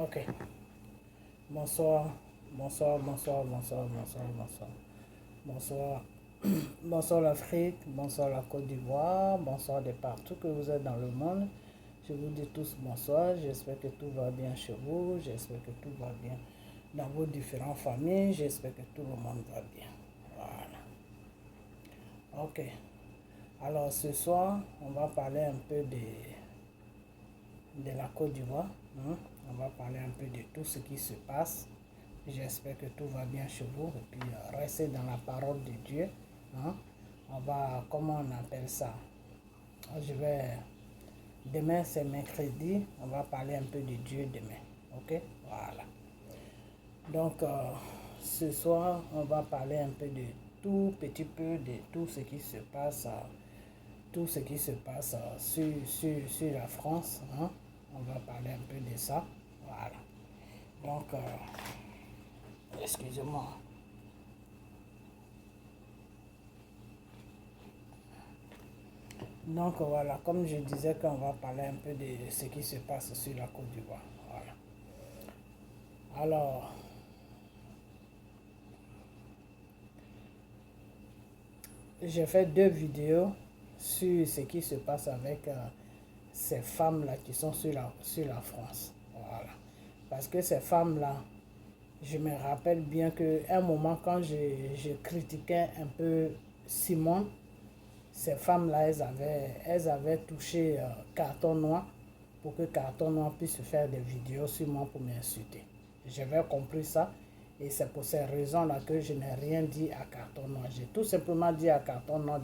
Ok. Bonsoir, bonsoir, bonsoir, bonsoir, bonsoir, bonsoir. Bonsoir. Bonsoir l'Afrique, bonsoir la Côte d'Ivoire, bonsoir de partout que vous êtes dans le monde. Je vous dis tous bonsoir, j'espère que tout va bien chez vous, j'espère que tout va bien dans vos différentes familles, j'espère que tout le monde va bien. Voilà. Ok. Alors ce soir, on va parler un peu de la Côte d'Ivoire. On va parler un peu de tout ce qui se passe. J'espère que tout va bien chez vous. Et puis, restez dans la parole de Dieu. On va, comment on appelle ça? Demain, c'est mercredi. On va parler un peu de Dieu demain. Ok? Voilà. Donc, ce soir, on va parler un peu de tout petit peu de tout ce qui se passe. Tout ce qui se passe sur la France. On va parler un peu de ça. Voilà. Donc, excusez-moi. Donc voilà, comme je disais qu'on va parler un peu de ce qui se passe sur la Côte d'Ivoire. Voilà. Alors, j'ai fait 2 vidéos sur ce qui se passe avec ces femmes-là qui sont sur la France. Voilà. Parce que ces femmes-là, je me rappelle bien qu'à un moment, quand je critiquais un peu Simone, ces femmes-là, elles avaient touché Carton Noir pour que Carton Noir puisse faire des vidéos sur moi pour m'insulter. J'avais compris ça et c'est pour ces raisons-là que je n'ai rien dit à Carton Noir. J'ai tout simplement dit à Carton Noir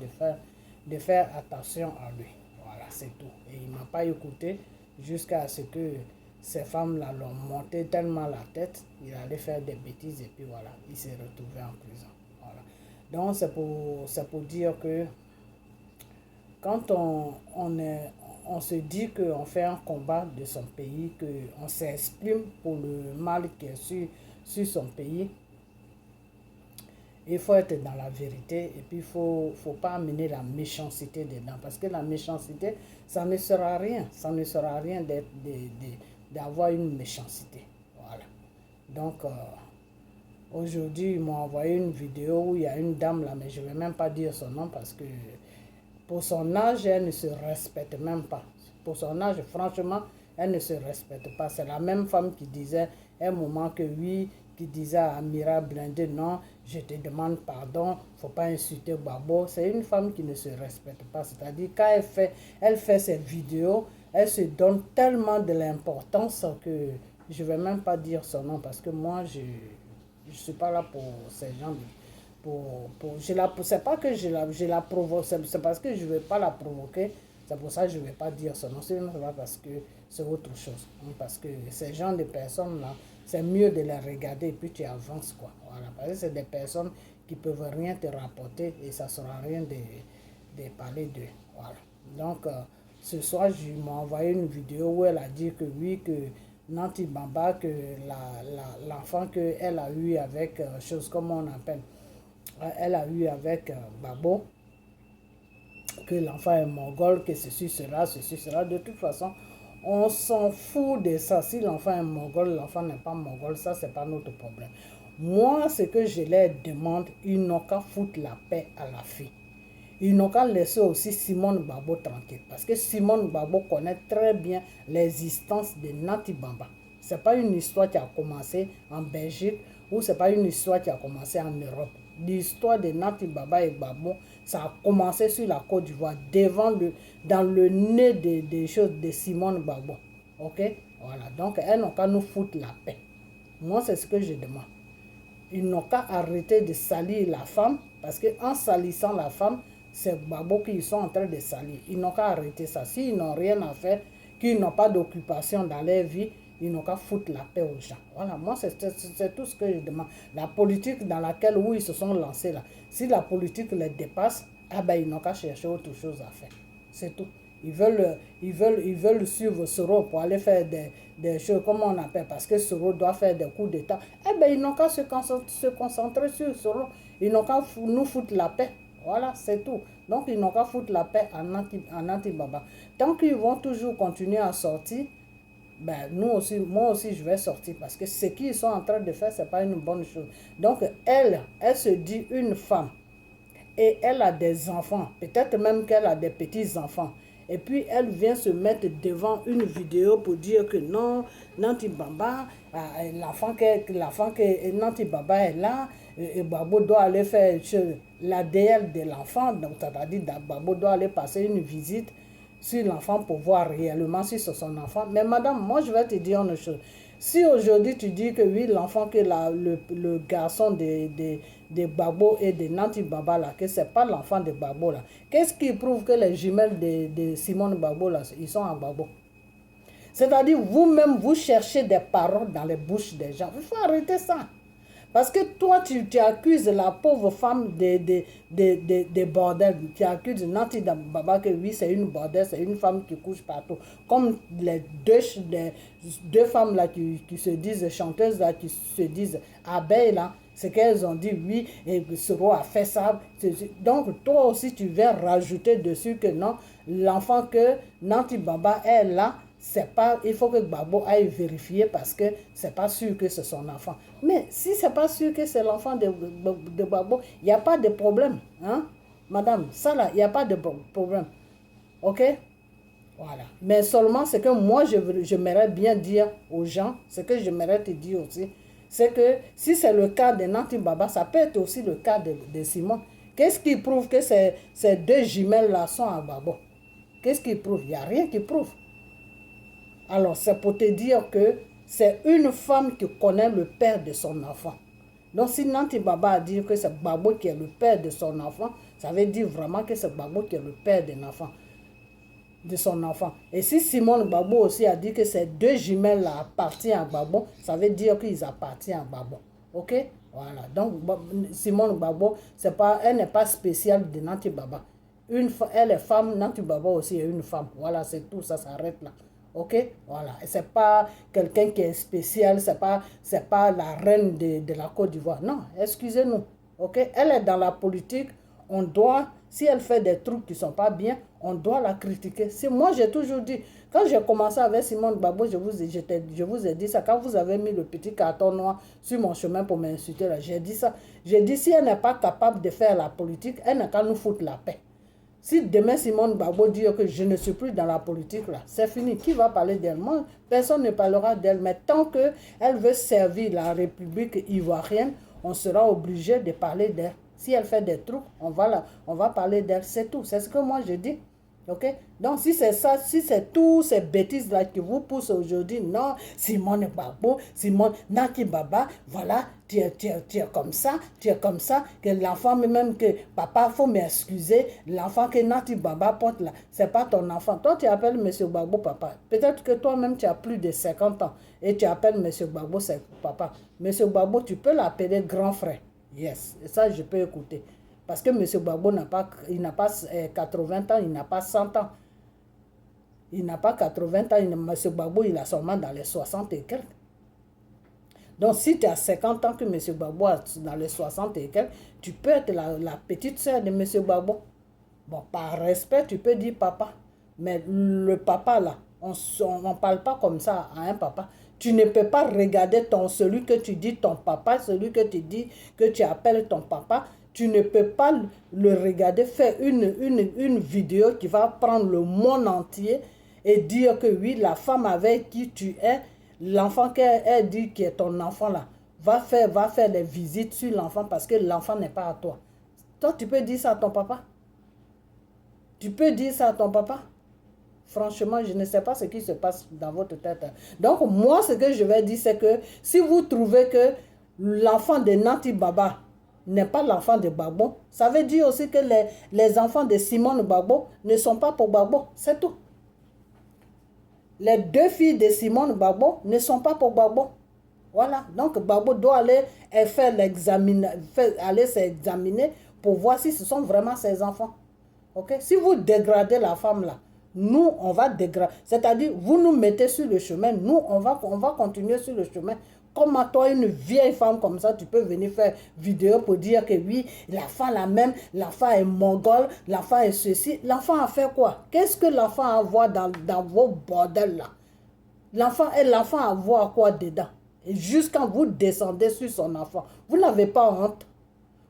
de faire attention à lui. Voilà, c'est tout. Et il ne m'a pas écouté jusqu'à ce que ces femmes-là l'ont monté tellement la tête, il allait faire des bêtises et puis voilà, il s'est retrouvé en prison. Voilà. Donc c'est pour dire que quand on se dit qu'on fait un combat de son pays, qu'on s'exprime pour le mal qui est sur son pays, il faut être dans la vérité et puis il ne faut pas amener la méchanceté dedans. Parce que la méchanceté, ça ne sert à rien. Ça ne sert à rien d'avoir une méchanceté. Voilà. Donc, aujourd'hui, ils m'ont envoyé une vidéo où il y a une dame là, mais je ne vais même pas dire son nom parce que pour son âge, elle ne se respecte même pas. Pour son âge, franchement, elle ne se respecte pas. C'est la même femme qui disait à un moment que oui, qui disait à Amira Blindé, non, je te demande pardon, il ne faut pas insulter Babo. C'est une femme qui ne se respecte pas. C'est-à-dire, quand elle fait ses vidéos, elle se donne tellement de l'importance que je ne vais même pas dire son nom parce que moi, je ne suis pas là pour ces gens c'est pas que je la provoque, c'est parce que je ne vais pas la provoquer, c'est pour ça que je ne vais pas dire son nom, c'est pas parce que c'est autre chose. Parce que ces gens de personnes-là, c'est mieux de les regarder et puis tu avances quoi. Voilà, parce que c'est des personnes qui ne peuvent rien te rapporter et ça ne sert à rien de parler d'eux. Voilà. Donc, ce soir, je m'ai envoyé une vidéo où elle a dit que oui, que Nanti Bamba, que l'enfant qu'elle a eu avec, chose comme on appelle, elle a eu avec Babo, que l'enfant est mongol, que ceci, cela, ceci, cela. De toute façon, on s'en fout de ça. Si l'enfant est mongol, l'enfant n'est pas mongol, ça, c'est pas notre problème. Moi, ce que je leur demande, ils n'ont qu'à foutre la paix à la fille. Ils n'ont qu'à laisser aussi Simone Babo tranquille. Parce que Simone Babo connaît très bien l'existence de Nati Bamba. Ce n'est pas une histoire qui a commencé en Belgique ou ce n'est pas une histoire qui a commencé en Europe. L'histoire de Nati Baba et Babo, ça a commencé sur la Côte d'Ivoire, dans le nez des choses de Simone Babo. Ok? Voilà. Donc, elles n'ont qu'à nous foutre la paix. Moi, c'est ce que je demande. Ils n'ont qu'à arrêter de salir la femme, parce qu'en salissant la femme, c'est Babo qu'ils sont en train de salir. Ils n'ont qu'à arrêter ça. S'ils n'ont rien à faire, qu'ils n'ont pas d'occupation dans leur vie, ils n'ont qu'à foutre la paix aux gens. Voilà, moi, c'est tout ce que je demande. La politique dans laquelle, où ils se sont lancés là, si la politique les dépasse, ah ben, ils n'ont qu'à chercher autre chose à faire. C'est tout. Ils veulent suivre Soro pour aller faire des choses, comme on appelle, parce que Soro doit faire des coups d'État. Eh bien, ils n'ont qu'à se concentrer sur Soro. Ils n'ont qu'à nous foutre la paix. Voilà, c'est tout. Donc, ils n'ont qu'à foutre la paix en Nanti Baba. Tant qu'ils vont toujours continuer à sortir, ben, moi aussi, je vais sortir parce que ce qu'ils sont en train de faire, ce n'est pas une bonne chose. Donc, elle se dit une femme et elle a des enfants, peut-être même qu'elle a des petits-enfants. Et puis, elle vient se mettre devant une vidéo pour dire que non, Nanti Baba, l'enfant que Nanti Baba est là, et Babo doit aller faire l'ADL de l'enfant, donc c'est-à-dire Babo doit aller passer une visite sur l'enfant pour voir réellement si c'est son enfant. Mais madame, moi je vais te dire une chose. Si aujourd'hui tu dis que oui, l'enfant que le garçon de Babo et de Nanti Baba là, que c'est pas l'enfant de Babo là, qu'est-ce qui prouve que les jumelles de Simone Babo là, ils sont en Babo? C'est-à-dire vous-même, vous cherchez des paroles dans les bouches des gens. Il faut arrêter ça. Parce que toi, tu accuses la pauvre femme de bordel. Tu accuses Nanti Baba que oui, c'est une bordel, c'est une femme qui couche partout. Comme les deux femmes là qui se disent chanteuses, là, qui se disent abeilles là, c'est qu'elles ont dit oui, et Soro a fait ça. Donc toi aussi, tu viens rajouter dessus que non, l'enfant que Nanti Baba est là, c'est pas, il faut que Babo aille vérifier parce que c'est pas sûr que c'est son enfant. Mais si c'est pas sûr que c'est l'enfant de Babo, il n'y a pas de problème. Hein? Madame, ça là, il n'y a pas de problème. Ok? Voilà. Mais seulement ce que moi, j'aimerais bien dire aux gens, ce que j'aimerais te dire aussi, c'est que si c'est le cas de Nanti Baba, ça peut être aussi le cas de Simon. Qu'est-ce qui prouve que ces deux jumelles-là sont à Babo? Qu'est-ce qui prouve? Il n'y a rien qui prouve. Alors, c'est pour te dire que c'est une femme qui connaît le père de son enfant. Donc, si Nanti Baba a dit que c'est Babo qui est le père de son enfant, ça veut dire vraiment que c'est Babo qui est le père de son enfant. Et si Simone Babo aussi a dit que ces deux jumelles-là appartiennent à Babo, ça veut dire qu'ils appartiennent à Babo. Ok? Voilà. Donc, Simone Babo, elle n'est pas spéciale de Nanti Baba. Elle est femme, Nanti Baba aussi est une femme. Voilà, c'est tout, ça s'arrête là. Ok, voilà. C'est pas quelqu'un qui est spécial, c'est pas la reine de la Côte d'Ivoire. Non, excusez-nous. Ok, elle est dans la politique. On doit, si elle fait des trucs qui sont pas bien, on doit la critiquer. Moi, j'ai toujours dit, quand j'ai commencé avec Simone Babo, je vous ai dit ça. Quand vous avez mis le petit carton noir sur mon chemin pour m'insulter, j'ai dit ça. J'ai dit, si elle n'est pas capable de faire la politique, elle n'a qu'à nous foutre la paix. Si demain Simone Babo dit que je ne suis plus dans la politique, là, c'est fini. Qui va parler d'elle? Moi, personne ne parlera d'elle. Mais tant qu'elle veut servir la République ivoirienne, on sera obligé de parler d'elle. Si elle fait des trucs, on va parler d'elle. C'est tout. C'est ce que moi je dis. Ok? Donc, si c'est ça, si c'est tous ces bêtises-là qui vous poussent aujourd'hui, non, Simone Babo, Simone Nanti Baba, voilà, tu es comme ça, que l'enfant, même que papa, faut m'excuser, l'enfant que Nanti Baba porte là, c'est pas ton enfant. Toi, tu appelles Monsieur Babo papa. Peut-être que toi-même, tu as plus de 50 ans et tu appelles Monsieur Babo c'est papa. Monsieur Babo, tu peux l'appeler grand frère. Yes, et ça, je peux écouter. Parce que M. Babo n'a pas 80 ans, il n'a pas 100 ans. Il n'a pas 80 ans, M. Babo, il a seulement dans les 60 et quelques. Donc, si tu as 50 ans que M. Babo a dans les 60 et quelques, tu peux être la petite soeur de M. Babo. Bon, par respect, tu peux dire papa. Mais le papa, là, on ne parle pas comme ça à un papa. Tu ne peux pas regarder celui que tu dis ton papa, celui que tu dis que tu appelles ton papa. Tu ne peux pas le regarder, faire une vidéo qui va prendre le monde entier et dire que oui, la femme avec qui tu es, l'enfant qu'elle dit qui est ton enfant là, va faire des visites sur l'enfant parce que l'enfant n'est pas à toi. Toi, tu peux dire ça à ton papa? Tu peux dire ça à ton papa? Franchement, je ne sais pas ce qui se passe dans votre tête. Donc, moi, ce que je vais dire, c'est que si vous trouvez que l'enfant de Nanti Baba n'est pas l'enfant de Babo, ça veut dire aussi que les enfants de Simone Babo ne sont pas pour Babo. C'est tout. Les deux filles de Simone Babo ne sont pas pour Babo. Voilà. Donc, Babo doit aller aller s'examiner pour voir si ce sont vraiment ses enfants. Ok? Si vous dégradez la femme là, nous, on va dégrader. C'est-à-dire, vous nous mettez sur le chemin, nous, on va continuer sur le chemin. Comme à toi, une vieille femme comme ça, tu peux venir faire vidéo pour dire que oui, l'enfant la même, l'enfant est mongol, l'enfant est ceci. L'enfant a fait quoi? Qu'est-ce que l'enfant a à voir dans vos bordels là? L'enfant et l'enfant a voir quoi dedans. Et jusqu'à vous descendez sur son enfant. Vous n'avez pas honte.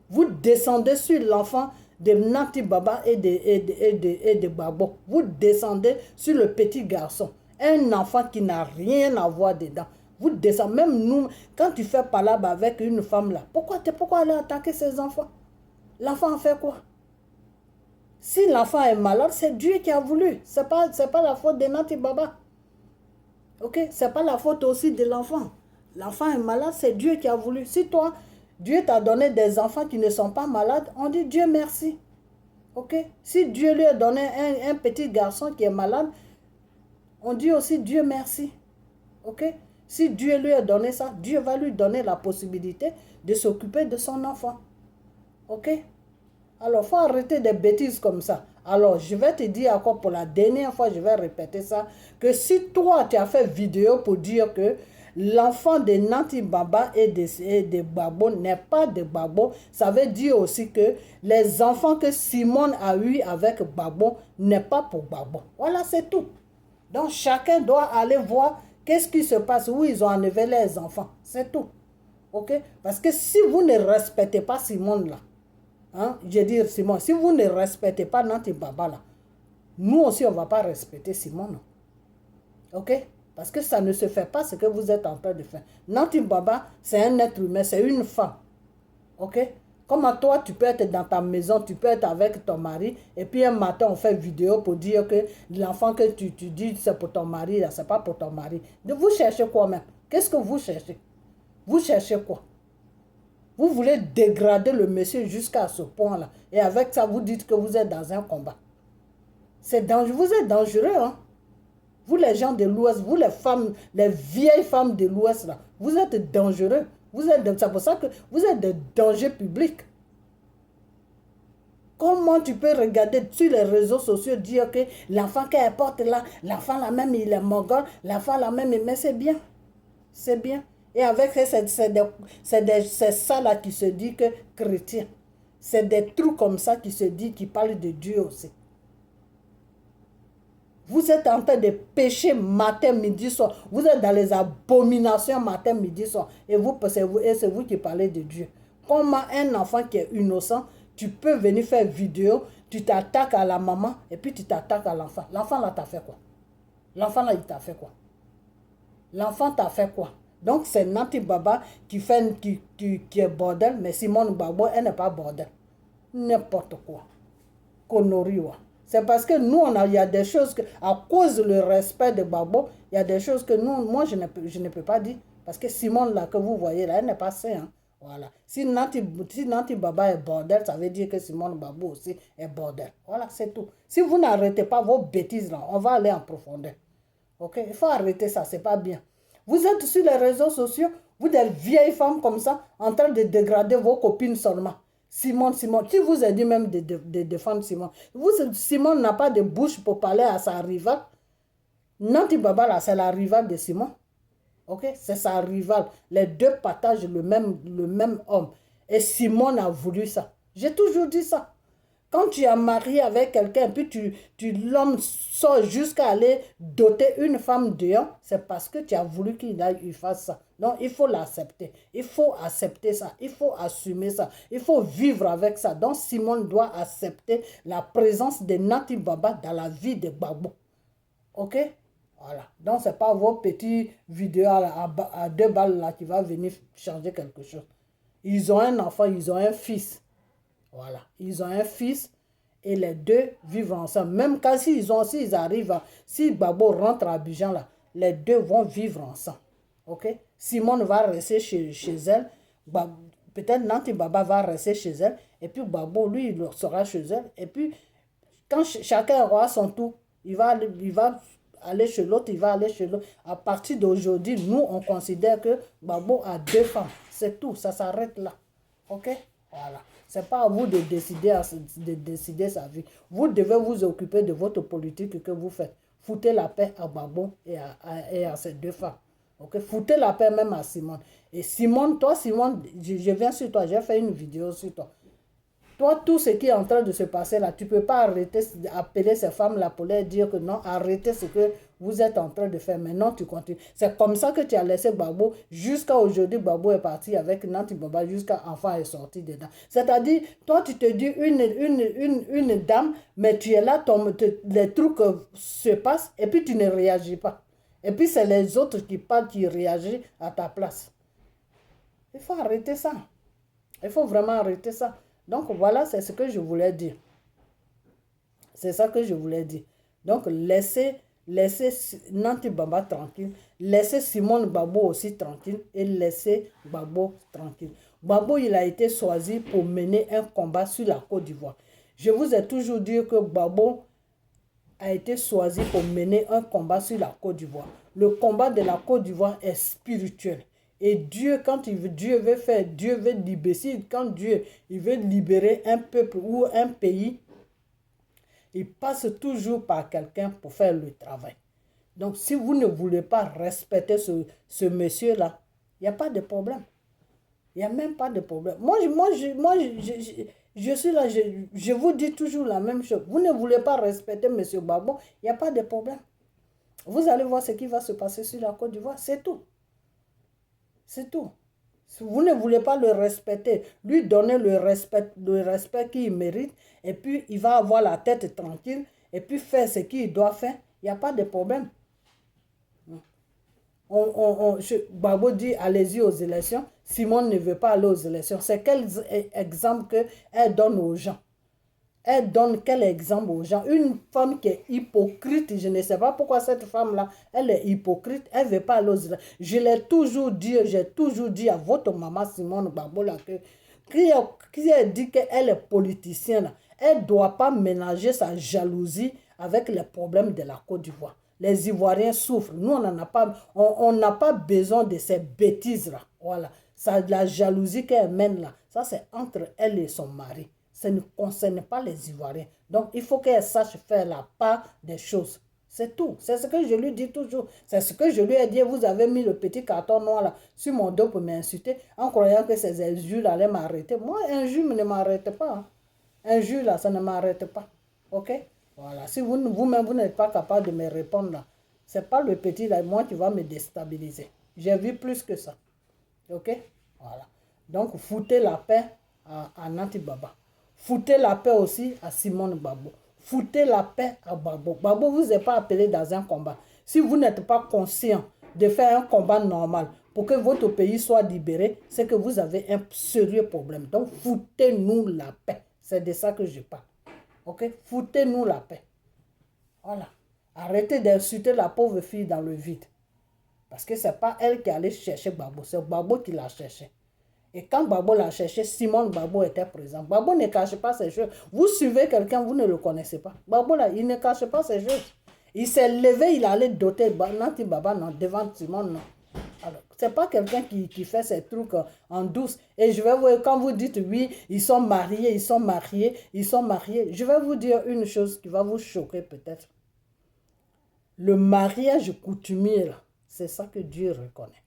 Vous descendez sur l'enfant de Nati Baba et de Babo. Vous descendez sur le petit garçon. Un enfant qui n'a rien à voir dedans. Vous descendez. Même nous, quand tu fais palabre avec une femme là, pourquoi aller attaquer ses enfants? L'enfant en fait quoi? Si l'enfant est malade, c'est Dieu qui a voulu. Ce n'est pas la faute de Nati Baba. Ok? Ce n'est pas la faute aussi de l'enfant. L'enfant est malade, c'est Dieu qui a voulu. Si toi, Dieu t'a donné des enfants qui ne sont pas malades, on dit Dieu merci. Ok? Si Dieu lui a donné un petit garçon qui est malade, on dit aussi Dieu merci. Ok? Si Dieu lui a donné ça, Dieu va lui donner la possibilité de s'occuper de son enfant. Ok? Alors, il faut arrêter des bêtises comme ça. Alors, je vais te dire encore pour la dernière fois, je vais répéter ça, que si toi, tu as fait vidéo pour dire que l'enfant de Nati Baba et de Babo n'est pas de Babo, ça veut dire aussi que les enfants que Simone a eu avec Babo n'est pas pour Babo. Voilà, c'est tout. Donc, chacun doit aller voir qu'est-ce qui se passe, où ils ont enlevé les enfants. C'est tout. OK? Parce que si vous ne respectez pas Simone là, hein, je veux dire Simone, si vous ne respectez pas Nati Baba là, nous aussi on ne va pas respecter Simone. Ok? Parce que ça ne se fait pas ce que vous êtes en train de faire. Nati Baba, c'est un être humain, c'est une femme. Ok? Comment toi, tu peux être dans ta maison, tu peux être avec ton mari, et puis un matin, on fait vidéo pour dire que l'enfant que tu dis, c'est pour ton mari, là, c'est pas pour ton mari. Vous cherchez quoi même? Qu'est-ce que vous cherchez? Vous cherchez quoi? Vous voulez dégrader le monsieur jusqu'à ce point-là. Et avec ça, vous dites que vous êtes dans un combat. C'est dangereux. Vous êtes dangereux, hein? Vous, les gens de l'Ouest, vous, les femmes, les vieilles femmes de l'Ouest, là, vous êtes dangereux. C'est pour ça que vous êtes de danger public. Comment tu peux regarder sur les réseaux sociaux dire que l'enfant qu'elle porte là, l'enfant là même, il est mongol, l'enfant là même, mais c'est bien. C'est bien. Et avec c'est ça là qui se dit que chrétien. C'est des trucs comme ça qui se dit, qui parlent de Dieu aussi. Vous êtes en train de pécher matin, midi, soir. Vous êtes dans les abominations matin, midi, soir. Et c'est vous qui parlez de Dieu. Comment un enfant qui est innocent, tu peux venir faire vidéo, tu t'attaques à la maman et puis tu t'attaques à l'enfant. L'enfant là t'a fait quoi? L'enfant là il t'a fait quoi? L'enfant t'a fait quoi? Donc c'est Nati Baba qui est bordel, mais Simone Babo, elle n'est pas bordel. N'importe quoi. Connerie, ouais. C'est parce que nous, il y a des choses que, à cause du respect de Babo, il y a des choses que moi, je ne peux pas dire. Parce que Simone, là, que vous voyez, là, elle n'est pas saine. Hein. Voilà. Si Nati Baba est bordel, ça veut dire que Simone Babo aussi est bordel. Voilà, c'est tout. Si vous n'arrêtez pas vos bêtises, là, on va aller en profondeur. Ok? Il faut arrêter ça, c'est pas bien. Vous êtes sur les réseaux sociaux, vous des vieilles femmes comme ça, en train de dégrader vos copines seulement. Simone, qui vous a dit même de défendre Simone? Simone n'a pas de bouche pour parler à sa rivale. Nati Baba, là, c'est la rivale de Simone. Ok? C'est sa rivale. Les deux partagent le même homme. Et Simone a voulu ça. J'ai toujours dit ça. Quand tu es marié avec quelqu'un, puis l'homme sort jusqu'à aller doter une femme dehors, c'est parce que tu as voulu qu'il fasse ça. Donc, il faut l'accepter. Il faut accepter ça. Il faut assumer ça. Il faut vivre avec ça. Donc, Simone doit accepter la présence de Nati Baba dans la vie de Babo. Ok? Voilà. Donc, ce n'est pas vos petits vidéos à 2 balles là qui va venir changer quelque chose. Ils ont un enfant, ils ont un fils. Voilà, ils ont un fils et les deux vivent ensemble. Même quand s'ils arrivent, si Babo rentre à Abidjan, là, les deux vont vivre ensemble. Ok? Simone va rester chez elle. Peut-être Nati Baba va rester chez elle. Et puis Babo, lui, il sera chez elle. Et puis, quand chacun aura son tour, il va aller chez l'autre, il va aller chez l'autre. À partir d'aujourd'hui, nous, on considère que Babo a 2 femmes. C'est tout, ça s'arrête là. Ok? Voilà. Ce n'est pas à vous de décider sa vie. Vous devez vous occuper de votre politique que vous faites. Foutez la paix à Babo et à ces 2 femmes. Okay? Foutez la paix même à Simone. Et Simone, je viens sur toi, j'ai fait une vidéo sur toi. Toi, tout ce qui est en train de se passer là, tu ne peux pas appeler ces femmes-là pour leur dire que non, arrêtez ce que vous êtes en train de faire. Maintenant, tu continues. C'est comme ça que tu as laissé Gbagbo. Jusqu'à aujourd'hui, Gbagbo est parti avec Nanti Baba jusqu'à l'enfant est sorti dedans. C'est-à-dire, toi, tu te dis une dame, mais tu es là, les trucs se passent et puis tu ne réagis pas. Et puis, c'est les autres qui parlent, qui réagissent à ta place. Il faut arrêter ça. Il faut vraiment arrêter ça. Donc, voilà, c'est ce que je voulais dire. C'est ça que je voulais dire. Donc, laissez Nanti Baba tranquille, laissez Simone Gbagbo aussi tranquille et laissez Gbagbo tranquille. Gbagbo, il a été choisi pour mener un combat sur la Côte d'Ivoire. Je vous ai toujours dit que Gbagbo a été choisi pour mener un combat sur la Côte d'Ivoire. Le combat de la Côte d'Ivoire est spirituel. Et Dieu, quand Dieu veut faire, Dieu veut libérer, quand Dieu il veut libérer un peuple ou un pays, il passe toujours par quelqu'un pour faire le travail. Donc, si vous ne voulez pas respecter ce monsieur-là, il n'y a pas de problème. Il n'y a même pas de problème. Moi, je suis là, je vous dis toujours la même chose. Vous ne voulez pas respecter monsieur Gbagbo, il n'y a pas de problème. Vous allez voir ce qui va se passer sur la Côte d'Ivoire, c'est tout. C'est tout. Si vous ne voulez pas le respecter, lui donner le respect qu'il mérite, et puis il va avoir la tête tranquille, et puis faire ce qu'il doit faire, il n'y a pas de problème. Gbagbo dit allez-y aux élections, Simone ne veut pas aller aux élections. C'est quel exemple qu'elle donne aux gens? Elle donne quel exemple aux gens? Une femme qui est hypocrite, je ne sais pas pourquoi cette femme-là, elle est hypocrite, elle ne veut pas aller aux élections. Je l'ai toujours dit, j'ai toujours dit à votre maman Simone Gbagbo là, qui a dit qu'elle est politicienne, elle ne doit pas mélanger sa jalousie avec les problèmes de la Côte d'Ivoire. Les Ivoiriens souffrent. Nous, on n'a pas besoin de ces bêtises-là. Voilà. Ça, la jalousie qu'elle mène là, ça c'est entre elle et son mari. Ça ne concerne pas les Ivoiriens. Donc, il faut qu'elle sache faire la part des choses. C'est tout. C'est ce que je lui dis toujours. C'est ce que je lui ai dit. Vous avez mis le petit carton noir là sur mon dos pour m'insulter en croyant que ces injures allaient m'arrêter. Moi, un injure ne m'arrête pas. Hein. Injure là, ça ne m'arrête pas. OK? Voilà. Si vous-même, vous n'êtes pas capable de me répondre là, ce n'est pas le petit là, moi qui va me déstabiliser. J'ai vu plus que ça. OK? Voilà. Donc, foutez la paix à Nanti Baba. Foutez la paix aussi à Simone Gbagbo. Foutez la paix à Gbagbo. Gbagbo vous n'est pas appelé dans un combat. Si vous n'êtes pas conscient de faire un combat normal pour que votre pays soit libéré, c'est que vous avez un sérieux problème. Donc, foutez-nous la paix. C'est de ça que je parle. OK? Foutez-nous la paix. Voilà. Arrêtez d'insulter la pauvre fille dans le vide. Parce que ce n'est pas elle qui allait chercher Gbagbo. C'est Gbagbo qui l'a cherché. Et quand Gbagbo l'a cherché, Simone Gbagbo était présent. Gbagbo ne cache pas ses choses. Vous suivez quelqu'un, vous ne le connaissez pas. Gbagbo là, il ne cache pas ses choses. Il s'est levé, il allait doter Nanti Baba non, devant Simone. Non. Alors, c'est pas quelqu'un qui fait ces trucs en douce. Et je vais vous, quand vous dites oui, ils sont mariés, ils sont mariés, ils sont mariés. Je vais vous dire une chose qui va vous choquer peut-être. Le mariage coutumier, c'est ça que Dieu reconnaît.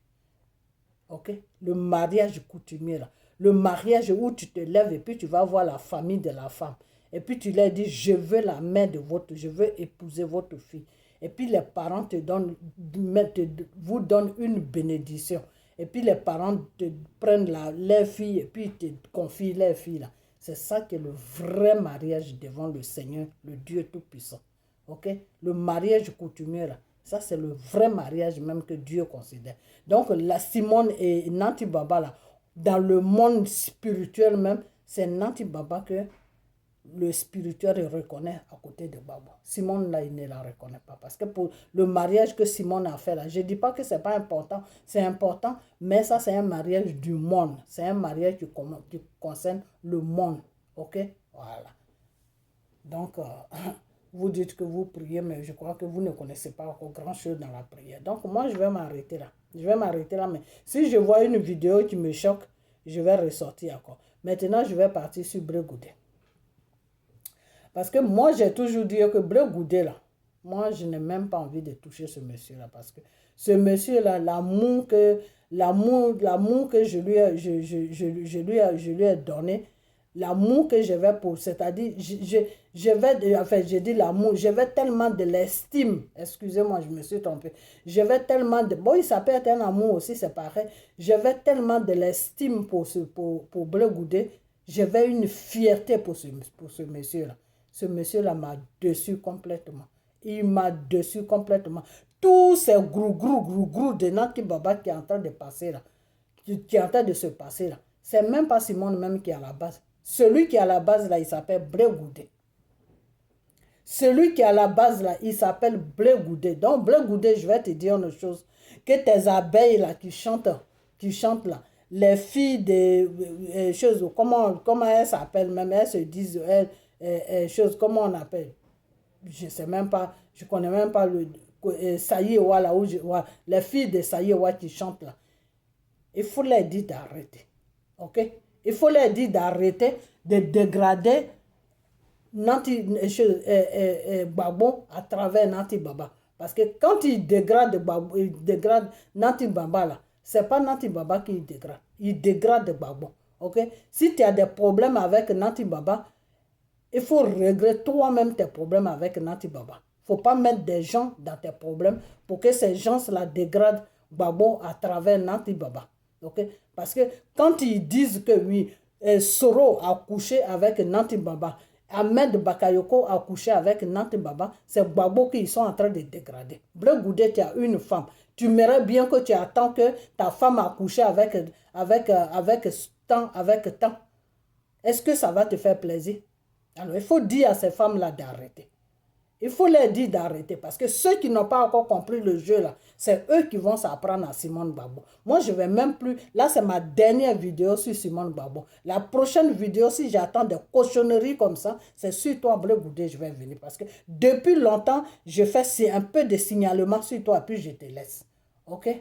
Ok? Le mariage coutumier, là. Le mariage où tu te lèves et puis tu vas voir la famille de la femme. Et puis tu leur dis, je veux la main de je veux épouser votre fille. Et puis les parents vous donnent une bénédiction. Et puis les parents te prennent leur fille et puis te confient leur fille là. C'est ça qui est le vrai mariage devant le Seigneur, le Dieu Tout-Puissant. Ok? Le mariage coutumier là. Ça, c'est le vrai mariage même que Dieu considère. Donc, la Simone et Nanti Baba, là, dans le monde spirituel même, c'est Nanti Baba que le spirituel reconnaît à côté de Baba. Simone, là, il ne la reconnaît pas. Parce que pour le mariage que Simone a fait, là, je ne dis pas que ce n'est pas important. C'est important, mais ça, c'est un mariage du monde. C'est un mariage qui concerne le monde. OK? Voilà. Donc, vous dites que vous priez, mais je crois que vous ne connaissez pas encore grand-chose dans la prière. Donc, moi, je vais m'arrêter là. Je vais m'arrêter là, mais si je vois une vidéo qui me choque, je vais ressortir encore. Maintenant, je vais partir sur Blé Goudé. Parce que moi, j'ai toujours dit que Blé Goudé, là, moi, je n'ai même pas envie de toucher ce monsieur-là. Parce que ce monsieur-là, l'amour que je lui ai donné, l'amour que j'avais pour, c'est-à-dire, enfin, j'ai dit l'amour, j'avais tellement de l'estime, excusez-moi, je me suis trompée, j'avais tellement de, bon, il s'appelle être un amour aussi, c'est pareil, j'avais tellement de l'estime pour Blé Goudé, j'avais une fierté pour ce monsieur-là. Ce monsieur-là m'a déçu complètement. Il m'a déçu complètement. Tous ces grou de Nati Baba qui est en train de passer là, qui est en train de se passer là, c'est même pas Simone même qui est à la base. Celui qui est à la base là, il s'appelle Blé Goudé. Celui qui est à la base là, il s'appelle Blé Goudé. Donc Blé Goudé, je vais te dire une chose, que tes abeilles là qui chantent là, les filles des choses, comment elles s'appellent même, elles se disent, choses, comment on appelle, je sais même pas, je connais même pas le Saïewa là, les filles de Saïewa qui chantent là, il faut leur dire d'arrêter, ok? Il faut leur dire d'arrêter de dégrader Nanti Gbagbo à travers Nanti Baba. Parce que quand ils dégradent Nanti Baba là, c'est pas Nanti Baba qui dégrade. Il dégrade Gbagbo. Ok? Si tu as des problèmes avec Nanti Baba, il faut régler toi-même tes problèmes avec Nanti Baba. Il ne faut pas mettre des gens dans tes problèmes pour que ces gens-là dégradent Gbagbo à travers Nanti Baba. Okay? Parce que quand ils disent que oui, Soro a couché avec Nanti Baba, Ahmed Bakayoko a couché avec Nanti Baba, c'est Gbagbo qu'ils sont en train de dégrader. Blé Goudé, tu as une femme. Tu aimerais bien que tu attends que ta femme a couché avec temps. Est-ce que ça va te faire plaisir? Alors, il faut dire à ces femmes-là d'arrêter. Il faut leur dire d'arrêter parce que ceux qui n'ont pas encore compris le jeu là, c'est eux qui vont s'apprendre à Simone Gbagbo. Moi, je ne vais même plus... Là, c'est ma dernière vidéo sur Simone Gbagbo. La prochaine vidéo, si j'attends des cochonneries comme ça, c'est sur toi, Blé Goudé, je vais venir. Parce que depuis longtemps, je fais un peu de signalement sur toi, puis je te laisse. OK?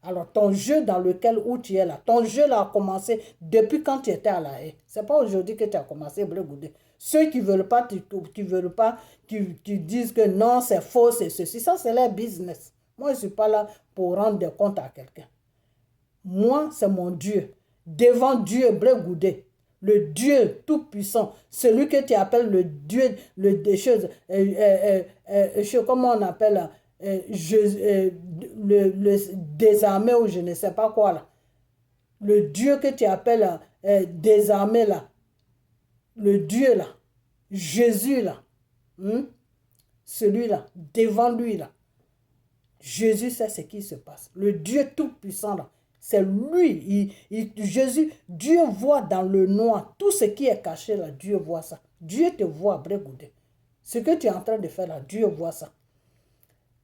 Alors, ton jeu dans lequel où tu es là, ton jeu là a commencé depuis quand tu étais à la haie. Ce n'est pas aujourd'hui que tu as commencé, Blé Goudé. Ceux qui ne veulent pas, qui disent que non, c'est faux, c'est ceci, ça c'est leur business. Moi, je ne suis pas là pour rendre des comptes à quelqu'un. Moi, c'est mon Dieu. Devant Dieu, Blé Goudé, le Dieu tout-puissant, celui que tu appelles le Dieu, des choses, comment on appelle, le désarmé ou je ne sais pas quoi là. Le Dieu que tu appelles désarmé là. Le Dieu là, Jésus là, celui-là, devant lui là, Jésus sait ce qui se passe. Le Dieu tout-puissant là, c'est lui. Jésus, Dieu voit dans le noir tout ce qui est caché là, Dieu voit ça. Dieu te voit, Blé Goudé. Ce que tu es en train de faire là, Dieu voit ça.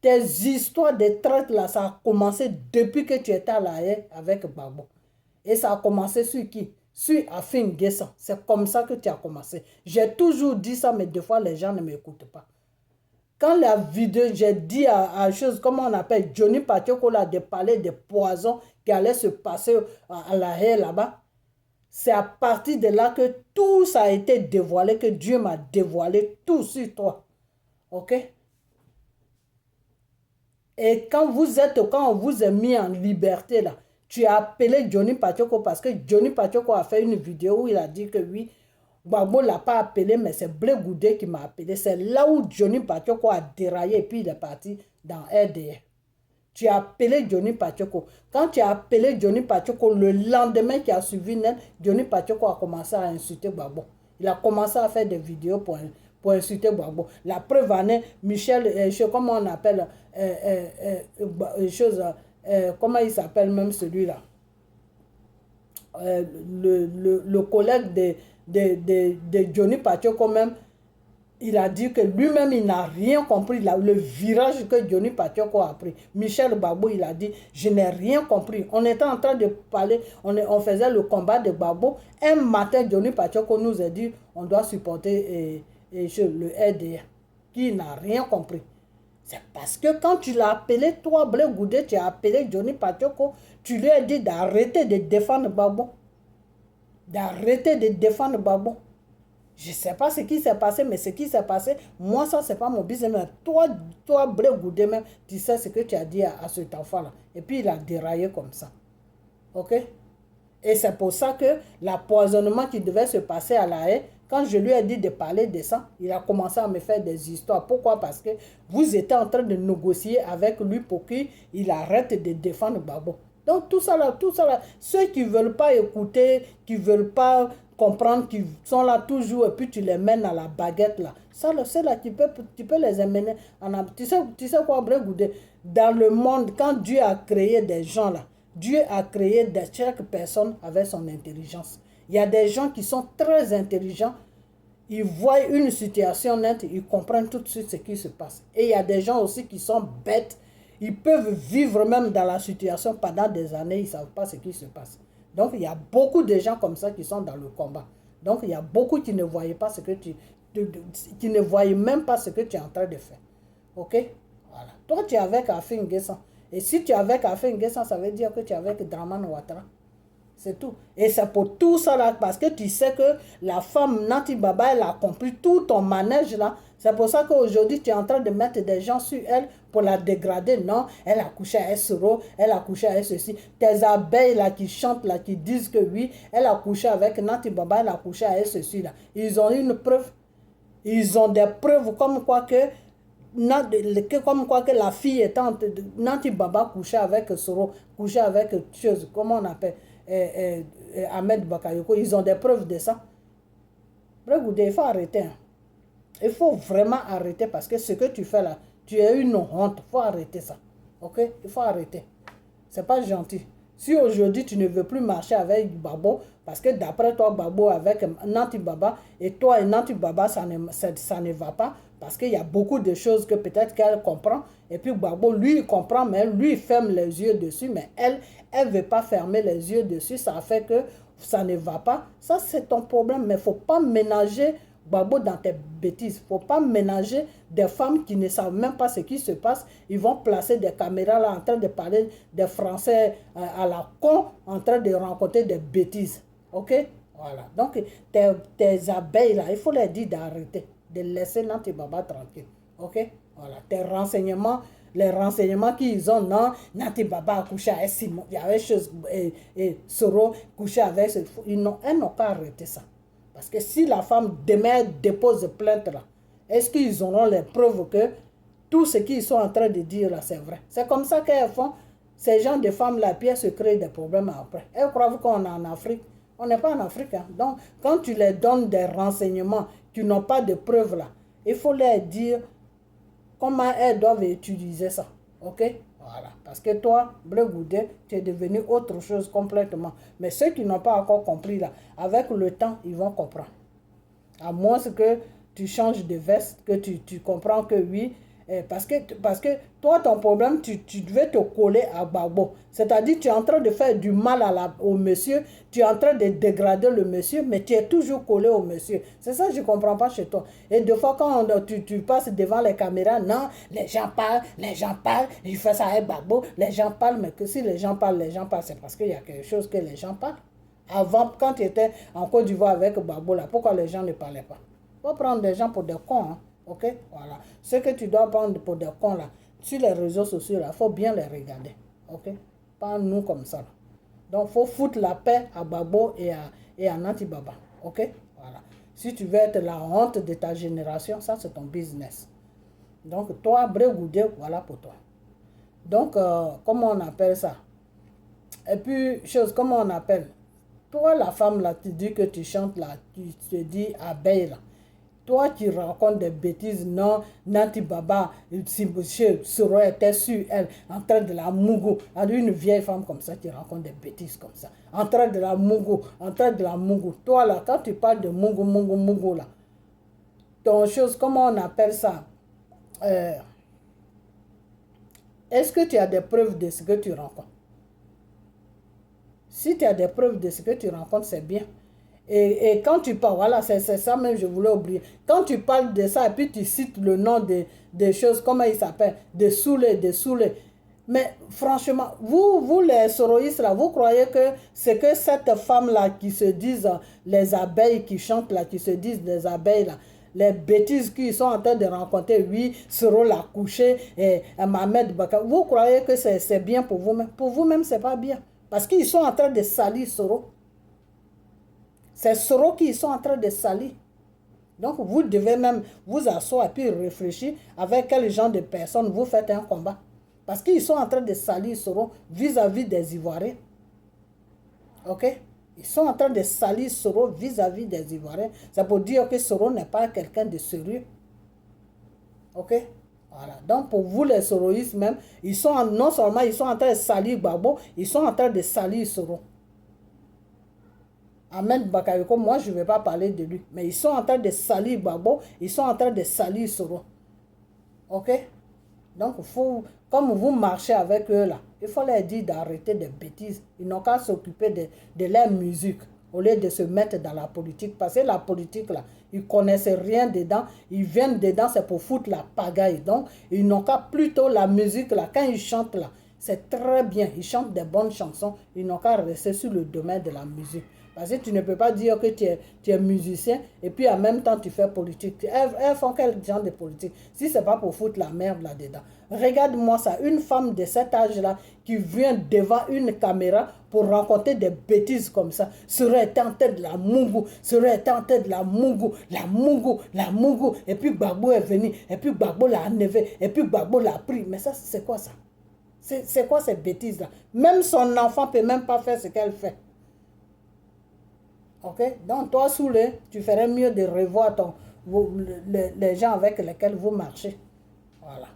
Tes histoires de traite là, ça a commencé depuis que tu étais à la haie avec Gbagbo. Et ça a commencé sur qui? Sur Afin Guessan. C'est comme ça que tu as commencé. J'ai toujours dit ça, mais des fois, les gens ne m'écoutent pas. Quand la vidéo, j'ai dit à chose, comment on appelle, Johnny Patioko là, de parler des poisons qui allaient se passer à la haie là-bas, c'est à partir de là que tout ça a été dévoilé, que Dieu m'a dévoilé tout sur toi. Ok? Et quand on vous a mis en liberté là, tu as appelé Johnny Patioko parce que Johnny Patioko a fait une vidéo où il a dit que oui, Gbagbo ne l'a pas appelé, mais c'est Blé Goudé qui m'a appelé. C'est là où Johnny Patioko a déraillé et puis il est parti dans RDR. Tu as appelé Johnny Patioko. Quand tu as appelé Johnny Patioko, le lendemain qui a suivi net, Johnny Patioko a commencé à insulter Gbagbo. Il a commencé à faire des vidéos pour insulter Gbagbo. La preuve en est, Michel, comment on appelle, comment il s'appelle même celui-là, le collègue de Johnny Patioko même, il a dit que lui-même, il n'a rien compris. Le virage que Johnny Patioko a pris. Michel Gbagbo, il a dit, je n'ai rien compris. On était en train de parler, on faisait le combat de Gbagbo. Un matin, Johnny Patioko nous a dit, on doit supporter le RDR, qui n'a rien compris. C'est parce que quand tu l'as appelé, toi, Blé Goudé, tu as appelé Johnny Patioko, tu lui as dit d'arrêter de défendre Gbagbo. D'arrêter de défendre Gbagbo. Je ne sais pas ce qui s'est passé, mais ce qui s'est passé, moi, ça, ce n'est pas mon business. Mais toi, Blé Goudé, même, tu sais ce que tu as dit à cet enfant-là. Et puis, il a déraillé comme ça. OK? Et c'est pour ça que l'empoisonnement qui devait se passer à La Haye, quand je lui ai dit de parler de ça, il a commencé à me faire des histoires. Pourquoi? Parce que vous étiez en train de négocier avec lui pour qu'il arrête de défendre Gbagbo. Donc tout ça là, ceux qui ne veulent pas écouter, qui ne veulent pas comprendre, qui sont là toujours et puis tu les mènes à la baguette là. Ça, c'est là, tu peux les amener. Tu sais quoi, Brégoudé? Dans le monde, quand Dieu a créé des gens là, Dieu a créé chaque personne avec son intelligence. Il y a des gens qui sont très intelligents, ils voient une situation nette, ils comprennent tout de suite ce qui se passe. Et il y a des gens aussi qui sont bêtes, ils peuvent vivre même dans la situation pendant des années, ils ne savent pas ce qui se passe. Donc il y a beaucoup de gens comme ça qui sont dans le combat. Donc il y a beaucoup qui ne voyaient pas ce que qui ne voyaient même pas ce que tu es en train de faire. Ok? Voilà. Toi tu es avec Afin N'Guessan. Et si tu es avec Afin N'Guessan, ça veut dire que tu es avec Dramane Ouattara. C'est tout. Et c'est pour tout ça là, parce que tu sais que la femme Nati Baba, elle a compris tout ton manège là. C'est pour ça qu'aujourd'hui, tu es en train de mettre des gens sur elle pour la dégrader. Non, elle a couché à Soro, elle a couché à ceci. Tes abeilles là qui chantent là, qui disent que oui, elle a couché avec Nati Baba, elle a couché à ceci là. Ils ont une preuve. Ils ont des preuves comme quoi que la fille étant Nati Baba couchait avec Soro, couchait avec chose, comment on appelle, Ahmed Bakayoko, ils ont des preuves de ça. Bref, il faut arrêter. Hein. Il faut vraiment arrêter parce que ce que tu fais là, tu es une honte. Il faut arrêter ça. Ok? Il faut arrêter. C'est pas gentil. Si aujourd'hui tu ne veux plus marcher avec Gbagbo, parce que d'après toi, Gbagbo avec Nati Baba, et toi et Nati Baba, ça ne va pas, parce qu'il y a beaucoup de choses que peut-être qu'elle comprend, et puis Gbagbo, lui, il comprend, mais lui, il ferme les yeux dessus, mais elle ne veut pas fermer les yeux dessus, ça fait que ça ne va pas. Ça, c'est ton problème, mais il ne faut pas ménager Gbagbo dans tes bêtises. Il ne faut pas ménager des femmes qui ne savent même pas ce qui se passe. Ils vont placer des caméras là en train de parler des Français à la con, en train de rencontrer des bêtises. Ok? Voilà. Donc, tes abeilles là, il faut leur dire d'arrêter, de laisser Nati Baba tranquille. Ok? Voilà. Tes renseignements, les renseignements qu'ils ont, non, Nati Baba a couché avec Simon, il y avait chose, et Soro couché avec, elles n'ont qu'à arrêter ça. Parce que si la femme demain dépose plainte là, est-ce qu'ils auront les preuves que tout ce qu'ils sont en train de dire là, c'est vrai? C'est comme ça qu'elles font. Ces gens de femmes là, puis elles se créent des problèmes après. Elles croient qu'on est en Afrique. On n'est pas en Afrique. Hein. Donc, quand tu leur donnes des renseignements qui n'ont pas de preuves là, il faut leur dire comment elles doivent utiliser ça. Ok? Voilà. Parce que toi, Bleu Goudé, tu es devenu autre chose complètement. Mais ceux qui n'ont pas encore compris là, avec le temps, ils vont comprendre. À moins que tu changes de veste, que tu comprends que oui. Parce que toi, ton problème, tu devais te coller à Gbagbo. C'est-à-dire, tu es en train de faire du mal au monsieur, tu es en train de dégrader le monsieur, mais tu es toujours collé au monsieur. C'est ça que je ne comprends pas chez toi. Et des fois, quand tu passes devant les caméras, non, les gens parlent, je fais ça avec Gbagbo, les gens parlent, mais que si les gens parlent, c'est parce qu'il y a quelque chose que les gens parlent. Avant, quand tu étais en Côte d'Ivoire avec Gbagbo, là, pourquoi les gens ne parlaient pas? Il faut prendre des gens pour des cons, hein. Ok, voilà. Ce que tu dois prendre pour des cons là, sur les réseaux sociaux là, il faut bien les regarder. Ok, pas nous comme ça. Là. Donc, il faut foutre la paix à Gbagbo et à Nati Baba. Ok, voilà. Si tu veux être la honte de ta génération, ça c'est ton business. Donc, toi, Brégoudé, voilà pour toi. Donc, comment on appelle ça? Et puis, comment on appelle? Toi, la femme là, tu dis que tu chantes là, tu te dis abeille là. Toi qui racontes des bêtises, non, Nati Baba, Soro était sur elle, en train de la mougou. Une vieille femme comme ça qui raconte des bêtises comme ça. En train de la mougou, Toi là, quand tu parles de mougou là, ton chose, comment on appelle ça? Est-ce que tu as des preuves de ce que tu rencontres? Si tu as des preuves de ce que tu rencontres, c'est bien. Et quand tu parles, voilà, c'est ça même, je voulais oublier. Quand tu parles de ça, et puis tu cites le nom des choses, comment il s'appelle, des Soulé. Mais franchement, vous les soroïstes, là, vous croyez que c'est que cette femme-là qui se disent, les abeilles qui chantent, là, qui se disent les abeilles, là, les bêtises qu'ils sont en train de rencontrer, oui, Soro l'a couché, et Mohamed Baka, vous croyez que c'est bien pour vous-même? Pour vous-même, c'est pas bien. Parce qu'ils sont en train de salir Soro. C'est Soro qui sont en train de salir. Donc, vous devez même vous asseoir et puis réfléchir avec quel genre de personnes vous faites un combat. Parce qu'ils sont en train de salir Soro vis-à-vis des Ivoiriens. Ok? Ils sont en train de salir Soro vis-à-vis des Ivoiriens. C'est pour dire que Soro n'est pas quelqu'un de sérieux. Ok? Voilà. Donc, pour vous, les soroïstes même, non seulement ils sont en train de salir Gbagbo, ils sont en train de salir Soro. Ahmed Bakayoko, moi je ne vais pas parler de lui, mais ils sont en train de salir Gbagbo, ils sont en train de salir Soro. Ok? Donc, comme vous marchez avec eux là, il faut leur dire d'arrêter des bêtises. Ils n'ont qu'à s'occuper de leur musique au lieu de se mettre dans la politique. Parce que la politique là, ils ne connaissent rien dedans. Ils viennent dedans, c'est pour foutre la pagaille. Donc, ils n'ont qu'à plutôt la musique là, quand ils chantent là, c'est très bien. Ils chantent des bonnes chansons. Ils n'ont qu'à rester sur le domaine de la musique. Parce que tu ne peux pas dire que tu es musicien et puis en même temps tu fais politique. Elles font quel genre de politique? Si ce n'est pas pour foutre la merde là-dedans. Regarde-moi ça, une femme de cet âge-là qui vient devant une caméra pour raconter des bêtises comme ça, serait en tête de la Mungu, serait en tête de la Mungu, la Mungu, la Mungu, et puis Gbagbo est venu, et puis Gbagbo l'a enlevé, et puis Gbagbo l'a pris. Mais ça, c'est quoi ça? C'est quoi ces bêtises-là? Même son enfant ne peut même pas faire ce qu'elle fait. Ok? Donc, toi, Soulé, tu ferais mieux de revoir les gens avec lesquels vous marchez. Voilà.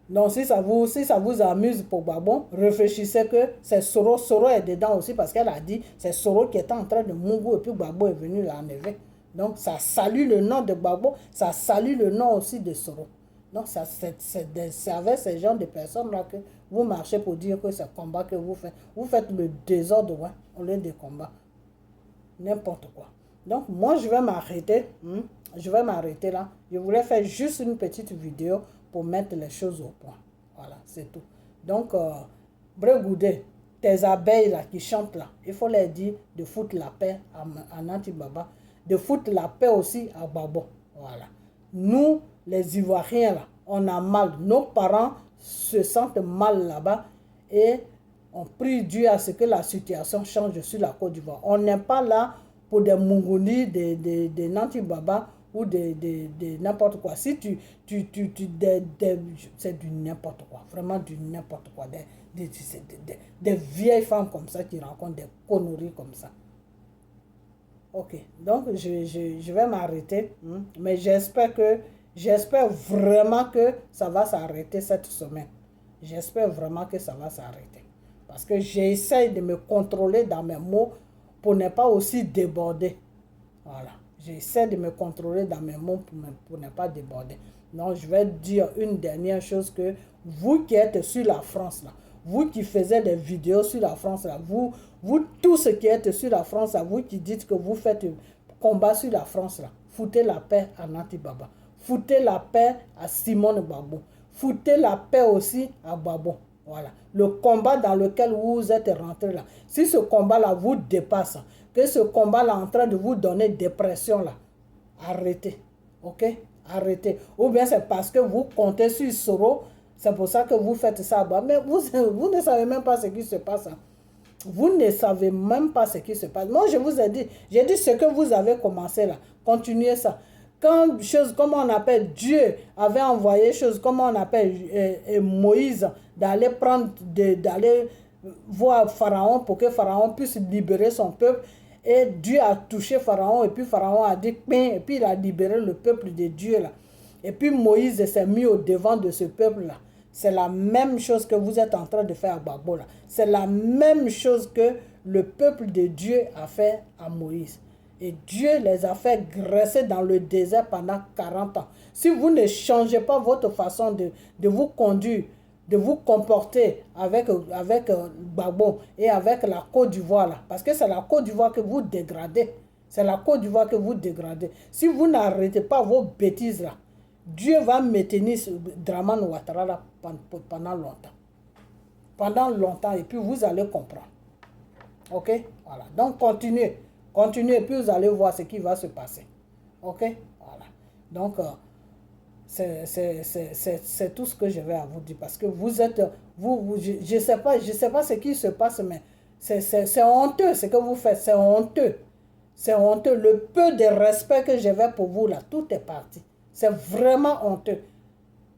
Donc, si ça vous amuse pour Gbagbo, réfléchissez que c'est Soro. Soro est dedans aussi parce qu'elle a dit c'est Soro qui était en train de Mungu et puis Gbagbo est venu l'enlever. Donc, ça salue le nom de Gbagbo, ça salue le nom aussi de Soro. Donc, c'est avec ces gens de personnes-là que vous marchez pour dire que c'est combat que vous faites. Vous faites le désordre ouais, au lieu de combat. N'importe quoi. Donc, moi, je vais m'arrêter. Je vais m'arrêter là. Je voulais faire juste une petite vidéo pour mettre les choses au point. Voilà, c'est tout. Donc, Bregoudé, tes abeilles là qui chantent là, il faut leur dire de foutre la paix à Nanti Baba, de foutre la paix aussi à Gbagbo. Voilà. Nous, les Ivoiriens là, on a mal. Nos parents se sentent mal là-bas et on prie Dieu à ce que la situation change sur la Côte d'Ivoire. On n'est pas là pour des Munguni, des Nanti Baba ou de n'importe quoi. Si c'est du n'importe quoi, vraiment du n'importe quoi. Des vieilles femmes comme ça qui racontent des conneries comme ça. Ok, donc je vais m'arrêter, mais j'espère vraiment que ça va s'arrêter cette semaine. J'espère vraiment que ça va s'arrêter. Parce que j'essaie de me contrôler dans mes mots pour ne pas aussi déborder. Voilà. J'essaie de me contrôler dans mes mots pour ne pas déborder. Donc, je vais dire une dernière chose que vous qui êtes sur la France, là, vous qui faisiez des vidéos sur la France, là, vous tous qui êtes sur la France, là, vous qui dites que vous faites combat sur la France, là, foutez la paix à Nanti Baba. Foutez la paix à Simone Gbagbo. Foutez la paix aussi à Gbagbo. Voilà. Le combat dans lequel vous êtes rentré là. Si ce combat-là vous dépasse, que ce combat-là est en train de vous donner dépression là, arrêtez. Ok? Arrêtez. Ou bien c'est parce que vous comptez sur Soro, c'est pour ça que vous faites ça. Mais vous ne savez même pas ce qui se passe. Vous ne savez même pas ce qui se passe. Moi, je vous ai dit, j'ai dit ce que vous avez commencé là. Continuez ça. Quand comment on appelle, Dieu avait envoyé comment on appelle Moïse d'aller d'aller voir Pharaon pour que Pharaon puisse libérer son peuple. Et Dieu a touché Pharaon et puis Pharaon a dit et puis il a libéré le peuple de Dieu là. Et puis Moïse s'est mis au devant de ce peuple là. C'est la même chose que vous êtes en train de faire à Gbagbo là. C'est la même chose que le peuple de Dieu a fait à Moïse. Et Dieu les a fait graisser dans le désert pendant 40 ans. Si vous ne changez pas votre façon de vous conduire, de vous comporter avec Gbagbo et avec la Côte d'Ivoire, là, parce que c'est la Côte d'Ivoire que vous dégradez. C'est la Côte d'Ivoire que vous dégradez. Si vous n'arrêtez pas vos bêtises là, Dieu va maintenir Dramane Ouattara là pendant longtemps. Pendant longtemps, et puis vous allez comprendre. Ok? Voilà. Donc continuez. Continuez, et puis vous allez voir ce qui va se passer. Ok? Voilà. Donc, c'est tout ce que je vais à vous dire. Parce que vous êtes... je sais pas ce qui se passe, mais c'est honteux ce que vous faites. C'est honteux. C'est honteux. Le peu de respect que j'avais pour vous, là, tout est parti. C'est vraiment honteux.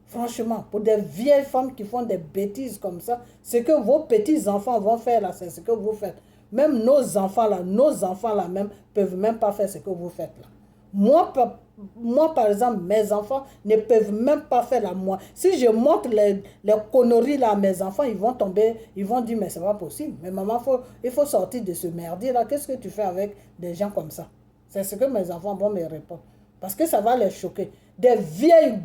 Franchement, pour des vieilles femmes qui font des bêtises comme ça, ce que vos petits-enfants vont faire là, c'est ce que vous faites. Même nos enfants là même, peuvent même pas faire ce que vous faites là. Moi, par exemple, mes enfants ne peuvent même pas faire la moi. Si je montre les conneries là à mes enfants, ils vont tomber, ils vont dire, mais c'est pas possible. Mais maman, il faut sortir de ce merdier là. Qu'est-ce que tu fais avec des gens comme ça? C'est ce que mes enfants vont me répondre. Parce que ça va les choquer. Des vieilles,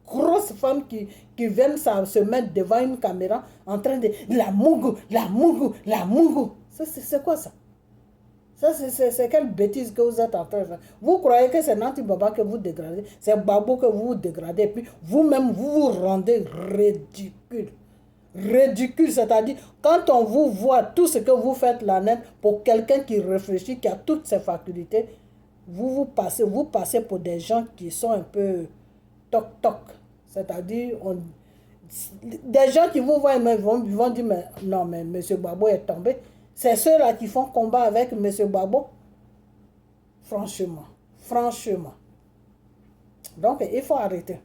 grosses femmes qui viennent se mettre devant une caméra en train de la mougou, la mougou, la mougou. C'est quoi ça? Ça, c'est quelle bêtise que vous êtes en train de faire. Vous croyez que c'est Nanti Baba que vous dégradez, c'est Babo que vous dégradez, et puis vous-même, vous vous rendez ridicule. Ridicule, c'est-à-dire, quand on vous voit tout ce que vous faites là net, pour quelqu'un qui réfléchit, qui a toutes ses facultés, vous passez pour des gens qui sont un peu toc-toc. C'est-à-dire, des gens qui vous voient, ils vont dire, mais, non, mais M. Babo est tombé. C'est ceux-là qui font combat avec M. Babo. Franchement. Franchement. Donc, il faut arrêter.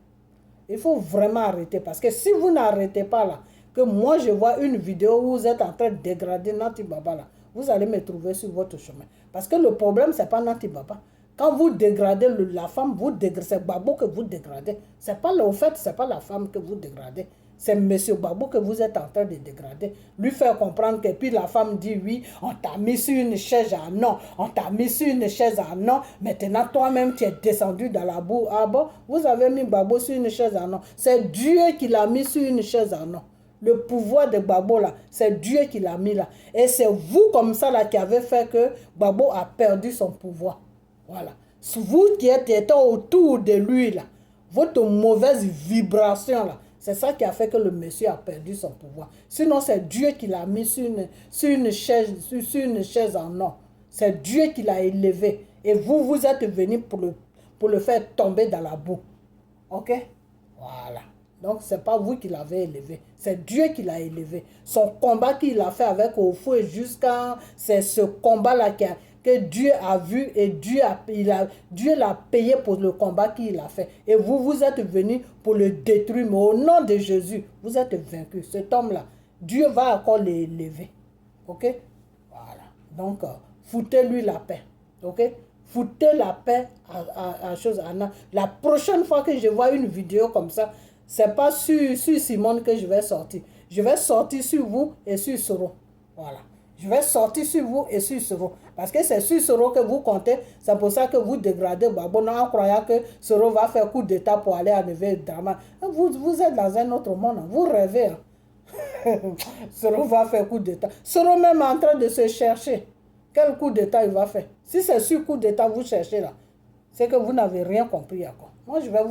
Il faut vraiment arrêter. Parce que si vous n'arrêtez pas là, que moi je vois une vidéo où vous êtes en train de dégrader Nanti Baba là, vous allez me trouver sur votre chemin. Parce que le problème, ce n'est pas Nanti Baba. Quand vous dégradez la femme, c'est Babo que vous dégradez. Au fait, ce n'est pas la femme que vous dégradez. C'est M. Babo que vous êtes en train de dégrader. Lui faire comprendre que puis la femme dit oui, on t'a mis sur une chaise à non, on t'a mis sur une chaise à non. Maintenant, toi-même, tu es descendu dans la boue. Ah bon, vous avez mis Babo sur une chaise à non. C'est Dieu qui l'a mis sur une chaise à non. Le pouvoir de Babo là, c'est Dieu qui l'a mis là. Et c'est vous comme ça là qui avez fait que Babo a perdu son pouvoir. Voilà. Vous qui êtes autour de lui là, votre mauvaise vibration là, c'est ça qui a fait que le monsieur a perdu son pouvoir. Sinon, c'est Dieu qui l'a mis sur une chaise en or. C'est Dieu qui l'a élevé. Et vous êtes venu pour le faire tomber dans la boue. Ok? Voilà. Donc, ce n'est pas vous qui l'avez élevé. C'est Dieu qui l'a élevé. Son combat qu'il a fait avec Ofou jusqu'à... C'est ce combat-là que Dieu a vu et Dieu l'a payé pour le combat qu'il a fait. Et vous êtes venus pour le détruire. Mais au nom de Jésus, vous êtes vaincus. Cet homme-là, Dieu va encore l'élever. Ok? Voilà. Donc, foutez-lui la paix. Ok? Foutez la paix à chose. La prochaine fois que je vois une vidéo comme ça, c'est pas sur Simone que je vais sortir. Je vais sortir sur vous et sur Soro. Voilà. Je vais sortir sur vous et sur Soro. Parce que c'est sur Soro que vous comptez. C'est pour ça que vous dégradez Babo en croyant que Soro va faire coup d'état pour aller enlever le drama. Vous êtes dans un autre monde. Vous rêvez. Soro va faire coup d'état. Soro même est en train de se chercher. Quel coup d'état il va faire? Si c'est sur coup d'état vous cherchez là, c'est que vous n'avez rien compris encore. Moi, je vais vous